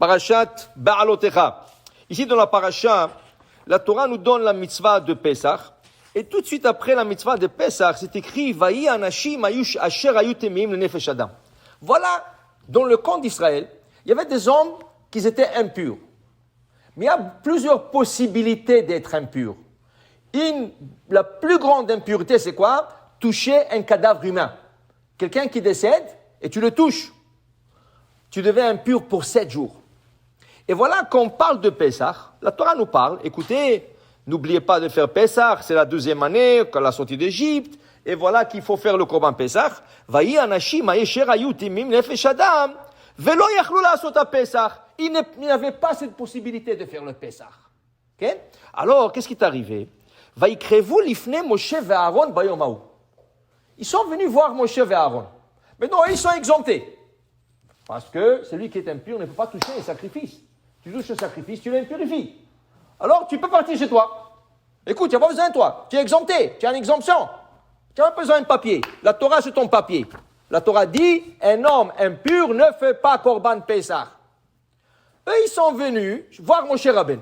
Parashat Ba'alotecha. Ici, dans la parasha, la Torah nous donne la mitzvah de Pesach. Et tout de suite après la mitzvah de Pesach, c'est écrit Vayi anashim asher hayu temim lenefesh adam. Voilà, dans le camp d'Israël, il y avait des hommes qui étaient impurs. Mais il y a plusieurs possibilités d'être impurs. La plus grande impureté, c'est quoi? Toucher un cadavre humain. Quelqu'un qui décède et tu le touches. Tu deviens impur pour 7 jours. Et voilà qu'on parle de Pesach. La Torah nous parle, écoutez, n'oubliez pas de faire Pesach, c'est la 2e année, la sortie d'Égypte, et voilà qu'il faut faire le Korban Pesach. Vayi anashim ayesher hayu timim nefesh adam, velo yachlu la'asot Pesach. Ils n'avaient pas cette possibilité de faire le Pesach. Okay? Alors, qu'est-ce qui est arrivé? Vayikrevu lifnei Moshe ve'Aaron bayom ha'u. Ils sont venus voir Moshe et Aaron. Mais non, ils sont exemptés. Parce que celui qui est impur ne peut pas toucher les sacrifices. Tu touches le sacrifice, tu l'impurifies. Alors, tu peux partir chez toi. Écoute, il n'y a pas besoin de toi. Tu es exempté, tu as une exemption. Tu n'as pas besoin de papier. La Torah, c'est ton papier. La Torah dit, un homme impur ne fait pas Korban Pesach. Eux, ils sont venus voir Moshe Rabbeinu.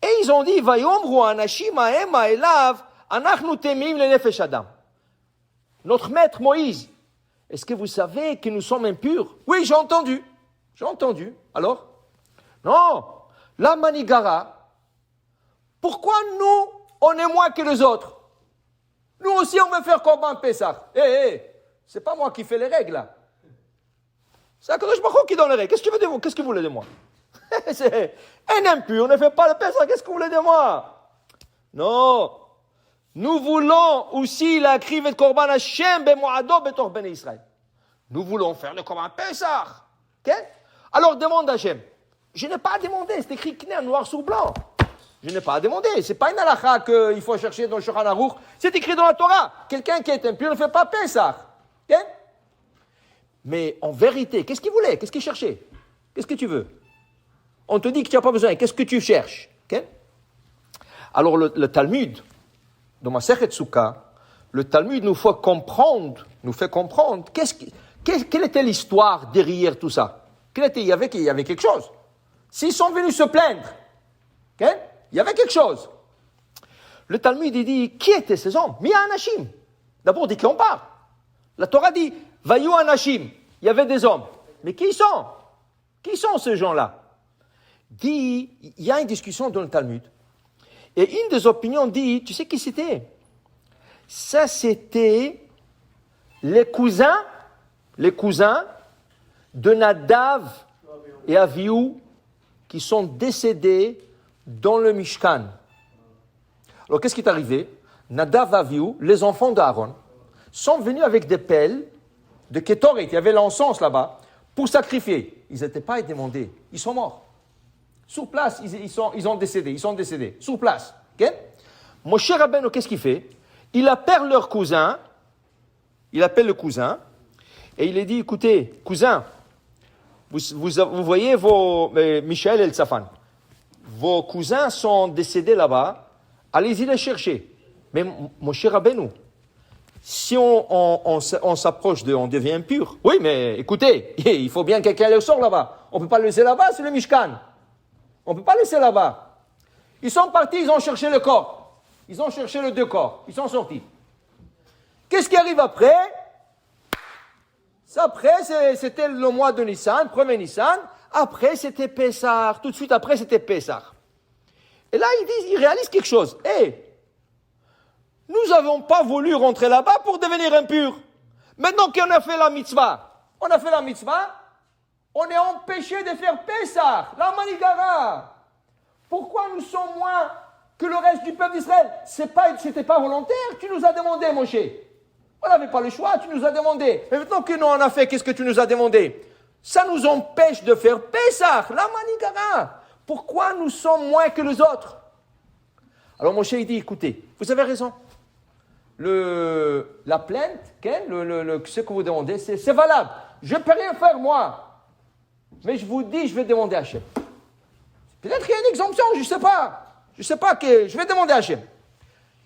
Et ils ont dit, Vayomru anashim ha'ema elav, anachnu temim lenefesh adam. Notre maître Moïse, est-ce que vous savez que nous sommes impurs? Oui, j'ai entendu. Alors? Non. La Manigara, pourquoi nous, on est moins que les autres? Nous aussi, on veut faire Korban Pesach. C'est pas moi qui fais les règles, là. C'est Akadosh Baruch Hu qui donne les règles. Qu'est-ce que vous voulez de moi? C'est un impur ne fait pas le Pesach. Qu'est-ce que vous voulez de moi? Non. Nous voulons aussi la krivet Korban Hashem bemoado betor bnei Israël. Nous voulons faire le Korban Pesach. Okay? Alors demande à Hashem. Je n'ai pas demandé, c'est écrit en noir sur blanc. Je n'ai pas demandé, c'est pas une halakha qu'il faut chercher dans le Shulchan Aruch. C'est écrit dans la Torah. Quelqu'un qui est impur ne fait pas Pesach. Okay? Mais en vérité, qu'est-ce qu'il voulait? Qu'est-ce qu'il cherchait? Qu'est-ce que tu veux? On te dit que tu n'as pas besoin. Qu'est-ce que tu cherches? Okay? Alors le Talmud, dans Masechet Souka, le Talmud nous fait comprendre, quelle était l'histoire derrière tout ça? Il y avait quelque chose. S'ils sont venus se plaindre, okay? Il y avait quelque chose. Le Talmud il dit, qui étaient ces hommes? Mi anashim. D'abord, de qui on parle? La Torah dit, vayu anashim. Il y avait des hommes. Mais qui sont? Qui sont ces gens-là? Il y a une discussion dans le Talmud. Et une des opinions dit, tu sais qui c'était? Ça, c'était les cousins de Nadav et Avihu qui sont décédés dans le Mishkan. Alors, qu'est-ce qui est arrivé? Nadav et Avihu, les enfants d'Aaron, sont venus avec des pelles de Kétoret, il y avait l'encens là-bas, pour sacrifier. Ils n'étaient pas demandés, ils sont morts. Sur place, ils sont décédés, sur place. Okay? Moshe Rabbeinu, qu'est-ce qu'il fait? Il appelle le cousin, et il lui dit, écoutez, cousin, vous voyez Michaël et Tzafan, vos cousins sont décédés là-bas, allez-y les chercher. Mais Moshe Rabbeinu, si on s'approche on devient impur. Oui, mais écoutez, il faut bien que quelqu'un le sort là-bas. On ne peut pas le laisser là-bas, c'est le Mishkan. On ne peut pas laisser là-bas. Ils sont partis, ils ont cherché le corps. Ils ont cherché les 2 corps. Ils sont sortis. Qu'est-ce qui arrive après? Après, c'était le mois de Nissan, 1er Nissan. Après, c'était Pessah. Tout de suite après, c'était Pessah. Et là, ils réalisent quelque chose. Nous n'avons pas voulu rentrer là-bas pour devenir impurs. Maintenant qu'on a fait la mitzvah, on est empêché de faire Pessah, la Manigara. Pourquoi nous sommes moins que le reste du peuple d'Israël? C'était pas volontaire, tu nous as demandé, Moshe. On n'avait pas le choix, tu nous as demandé. Mais maintenant que nous on a fait, qu'est-ce que tu nous as demandé? Ça nous empêche de faire Pessah, la Manigara. Pourquoi nous sommes moins que les autres? Alors Moshe il dit, écoutez, vous avez raison. La plainte, ce que vous demandez, c'est valable. Je ne peux rien faire moi. Mais je vous dis, je vais demander à Hachem. Peut-être qu'il y a une exemption, je ne sais pas. Je vais demander à Hachem.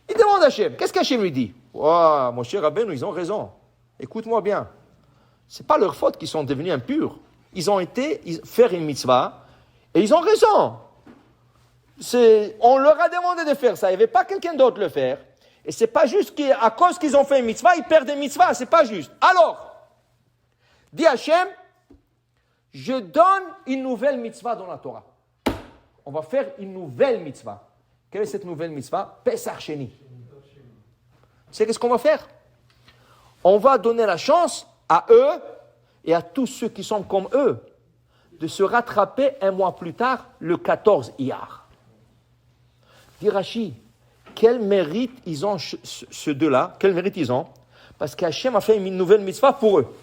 Il demande à Hachem. Qu'est-ce qu'Hachem lui dit? Mon cher Rabbeinu, ils ont raison. Écoute-moi bien. Ce n'est pas leur faute qu'ils sont devenus impurs. ils ont été faire une mitzvah, et ils ont raison. On leur a demandé de faire ça, il n'y avait pas quelqu'un d'autre le faire. Et c'est pas juste qu'à cause qu'ils ont fait une mitzvah, ils perdent une mitzvah, c'est pas juste. Alors, dit Hachem, je donne une nouvelle mitzvah dans la Torah. On va faire une nouvelle mitzvah. Quelle est cette nouvelle mitzvah? Pesach Sheni. C'est qu'est-ce qu'on va faire? On va donner la chance à eux et à tous ceux qui sont comme eux de se rattraper un mois plus tard, le 14 Iyar. Dit Rashi, quel mérite ils ont, ceux deux-là? Quel mérite ils ont? Parce qu'Hachem a fait une nouvelle mitzvah pour eux.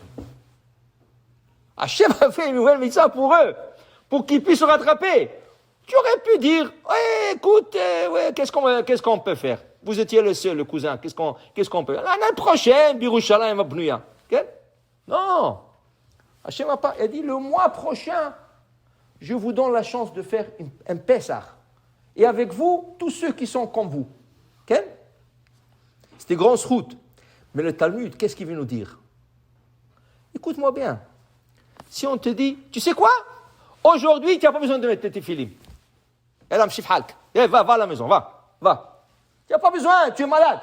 Hachem a fait une nouvelle mitzvah pour eux, pour qu'ils puissent se rattraper. Tu aurais pu dire, ouais, écoute, ouais, qu'est-ce qu'on peut faire? Vous étiez le seul, le cousin, qu'est-ce qu'on peut faire? L'année prochaine, Birushalayim Abnuya. Non. Hachem a pas, il a dit, le mois prochain, je vous donne la chance de faire un Pessah. Et avec vous, tous ceux qui sont comme vous. C'était grosse route. Mais le Talmud, qu'est-ce qu'il veut nous dire? Écoute-moi bien. Si on te dit, tu sais quoi? Aujourd'hui, tu n'as pas besoin de mettre tes films. Va à la maison, va. Tu n'as pas besoin, tu es malade.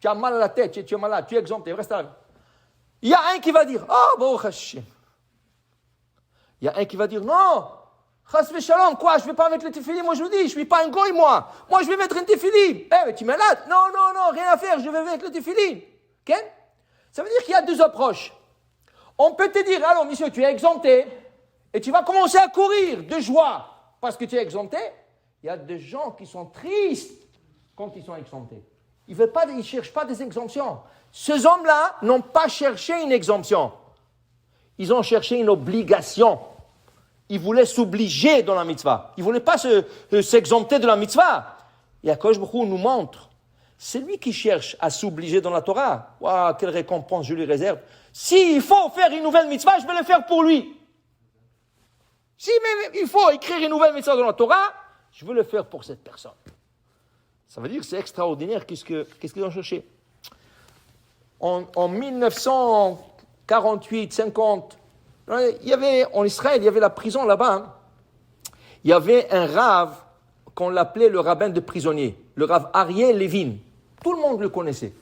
Tu as mal à la tête, tu es malade, tu es exempté, reste là. Il y a un qui va dire, bon, Hachem. Il y a un qui va dire, non, Chas v'shalom, quoi, je ne vais pas mettre le tefillim aujourd'hui, je ne suis pas un goy, moi. Moi, je vais mettre un tefillim. Mais tu es malade? Non, rien à faire, je vais mettre le tefillim. Ça veut dire qu'il y a deux approches. On peut te dire, alors, monsieur, tu es exempté, et tu vas commencer à courir de joie parce que tu es exempté. Il y a des gens qui sont tristes quand ils sont exemptés. Ils ne cherchent pas des exemptions. Ces hommes-là n'ont pas cherché une exemption. Ils ont cherché une obligation. Ils voulaient s'obliger dans la mitzvah. Ils ne voulaient pas s'exempter de la mitzvah. Et Akadosh Baruch Hu nous montre, c'est lui qui cherche à s'obliger dans la Torah. Waouh, quelle récompense je lui réserve. S'il faut faire une nouvelle mitzvah, je vais le faire pour lui. Si il faut écrire une nouvelle mitzvah dans la Torah, je veux le faire pour cette personne. Ça veut dire que c'est extraordinaire. Qu'est-ce qu'ils ont cherché? En 1948, 50, il y avait, en Israël, il y avait la prison là-bas. Il y avait un rave qu'on l'appelait le rabbin de prisonniers, le rave Aryeh Levin. Tout le monde le connaissait.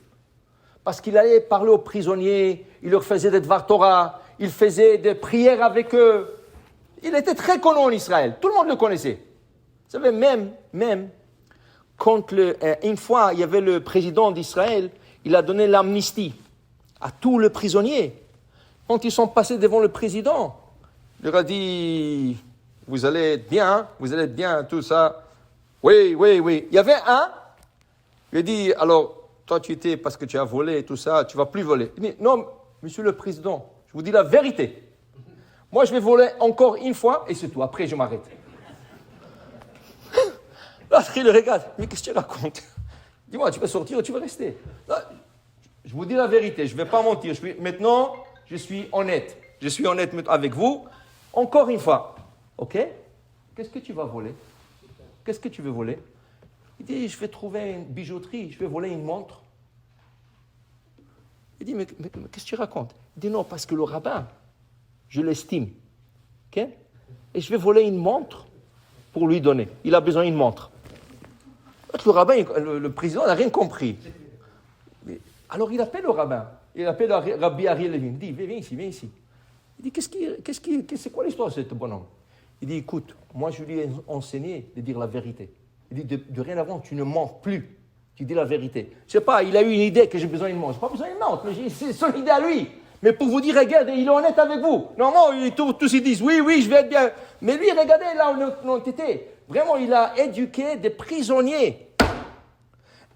Parce qu'il allait parler aux prisonniers, il leur faisait des Dvar Torah, il faisait des prières avec eux. Il était très connu en Israël, tout le monde le connaissait. Vous savez, même quand une fois, il y avait le président d'Israël, il a donné l'amnistie à tous les prisonniers. Quand ils sont passés devant le président, il leur a dit, vous allez être bien, tout ça. Oui. Il y avait un, il a dit, alors, toi tu étais parce que tu as volé, tout ça, tu ne vas plus voler. Il dit, non, monsieur le président, je vous dis la vérité. Moi, je vais voler encore une fois et c'est tout. Après, je m'arrête. L'autre, il le regarde. Mais qu'est-ce que tu racontes? Dis-moi, tu vas sortir ou tu vas rester? Là, je vous dis la vérité, je ne vais pas mentir. Maintenant, je suis honnête. Je suis honnête avec vous. Encore une fois. OK? Qu'est-ce que tu vas voler? Qu'est-ce que tu veux voler? Il dit, je vais trouver une bijouterie, je vais voler une montre. Il dit, mais qu'est-ce que tu racontes? Il dit, non, parce que le rabbin, je l'estime. OK? Et je vais voler une montre pour lui donner. Il a besoin d'une montre. Le rabbin, le président n'a rien compris. Alors il appelle le rabbin. Il appelle Rabbi Aryeh Levin. Il dit, viens ici. Il dit, c'est quoi l'histoire de ce bonhomme? Il dit, écoute, moi je lui ai enseigné de dire la vérité. Il dit, de rien avant, tu ne mens plus. Tu dis la vérité. Je ne sais pas, il a eu une idée que j'ai besoin d'une montre. Je n'ai pas besoin d'une montre, mais c'est son idée à lui. Mais pour vous dire, regardez, il est honnête avec vous. Normalement, tous ils disent, oui, je vais être bien. Mais lui, regardez là où on était. Vraiment, il a éduqué des prisonniers.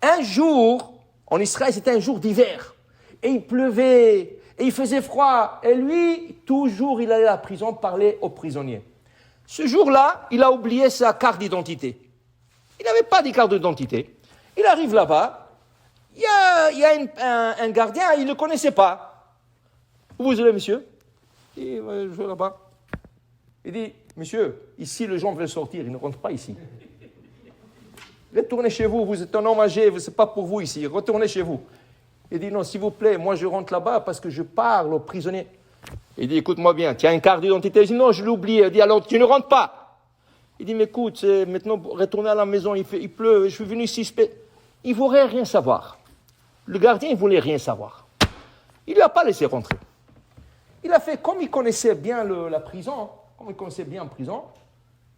Un jour, en Israël, c'était un jour d'hiver. Et il pleuvait, et il faisait froid. Et lui, toujours, il allait à la prison parler aux prisonniers. Ce jour-là, il a oublié sa carte d'identité. Il n'avait pas de carte d'identité. Il arrive là-bas. Il y a un gardien, il ne le connaissait pas. Où vous allez, monsieur? Il dit, je vais là-bas. Il dit, monsieur, ici, les gens veulent sortir, ils ne rentrent pas ici. Retournez chez vous, vous êtes un homme âgé, ce n'est pas pour vous ici, retournez chez vous. Il dit, non, s'il vous plaît, moi je rentre là-bas parce que je parle aux prisonniers. Il dit, écoute-moi bien, tu as une carte d'identité? Il dit, non, je l'ai oublié. Il dit, alors tu ne rentres pas. Il dit, mais écoute, maintenant, retourner à la maison, il pleut, je suis venu ici. Il ne voulait rien savoir. Le gardien, il ne voulait rien savoir. Il ne lui a pas laissé rentrer. Il a fait, comme il connaissait bien la prison, comme il connaissait bien en prison,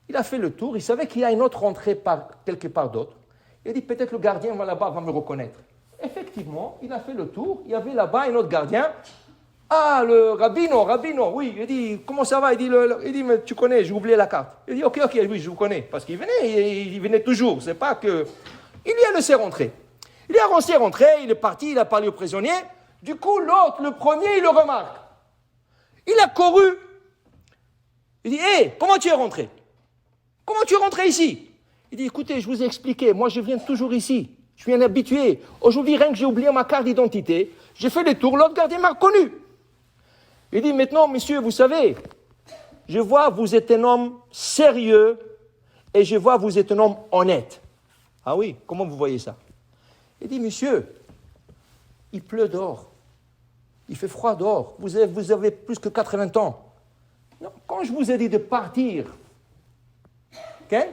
il a fait le tour, il savait qu'il y a une autre entrée quelque part d'autre. Il a dit, peut-être le gardien là-bas va me reconnaître. Effectivement, il a fait le tour, il y avait là-bas un autre gardien. Ah, le Rabino, oui. Il dit, comment ça va? Il dit, mais tu connais, j'ai oublié la carte. Il dit, ok, oui, je vous connais. Parce qu'il venait, il venait toujours. C'est pas que... Il lui a laissé rentrer. Il a laissé rentrer, il est parti, il a parlé au prisonnier. Du coup, l'autre, le premier, il le remarque. Il a couru. Il dit, hé, comment tu es rentré? Comment tu es rentré ici? Il dit, écoutez, je vous ai expliqué, moi je viens toujours ici. Je suis un habitué. Aujourd'hui, rien que j'ai oublié ma carte d'identité, j'ai fait le tour, l'autre gardien m'a reconnu. Il dit, maintenant, monsieur, vous savez, je vois vous êtes un homme sérieux et je vois vous êtes un homme honnête. Ah oui, comment vous voyez ça? Il dit, monsieur, il pleut dehors. Il fait froid dehors. Vous avez plus que 80 ans. Non, quand je vous ai dit de partir, okay?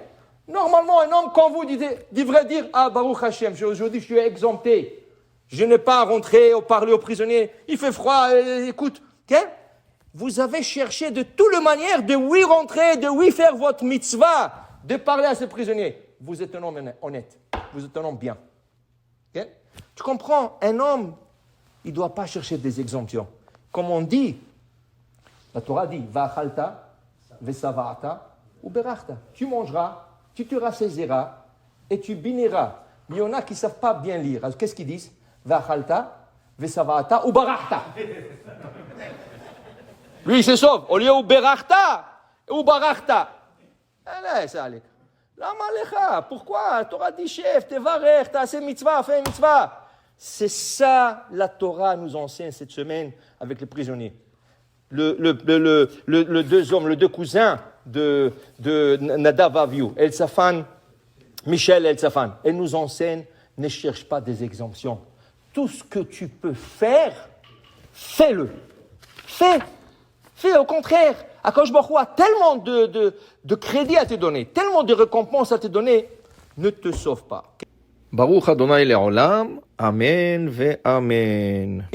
Normalement, un homme, quand vous devrait dire, ah, Baruch Hashem, aujourd'hui je suis exempté. Je n'ai pas à rentrer ou parler aux prisonniers. Il fait froid, écoute. Okay? Vous avez cherché de toutes les manières de oui rentrer, de oui faire votre mitzvah, de parler à ces prisonniers. Vous êtes un homme honnête. Vous êtes un homme bien. Okay? Tu comprends? Un homme, il ne doit pas chercher des exemptions. Comme on dit, la Torah dit, va'achalta, ve'sava'ata, ou berachta. Tu mangeras, tu te rassaiseras et tu béniras. Mais il y en a qui ne savent pas bien lire. Alors qu'est-ce qu'ils disent? Va'achalta, ve'sava'ata, ou barachta. Lui, il se sauve. Au lieu ou berachta, ou barachta. Allez, ça allait. Lama lecha. Pourquoi? La Torah dit, chef, tevarech, t'as assez mitzvah, fais une mitzvah. C'est ça, la Torah nous enseigne cette semaine avec les prisonniers. Le deux hommes, les deux cousins de Nadav Avihu, Eltsaphan, Michel Eltsaphan. Elle nous enseigne, ne cherche pas des exemptions. Tout ce que tu peux faire, fais-le. Fais au contraire. Akadosh Baruch Hu a tellement de crédit à te donner, tellement de récompenses à te donner, ne te sauve pas. Baruch Adonai Le'olam, Amen ve Amen.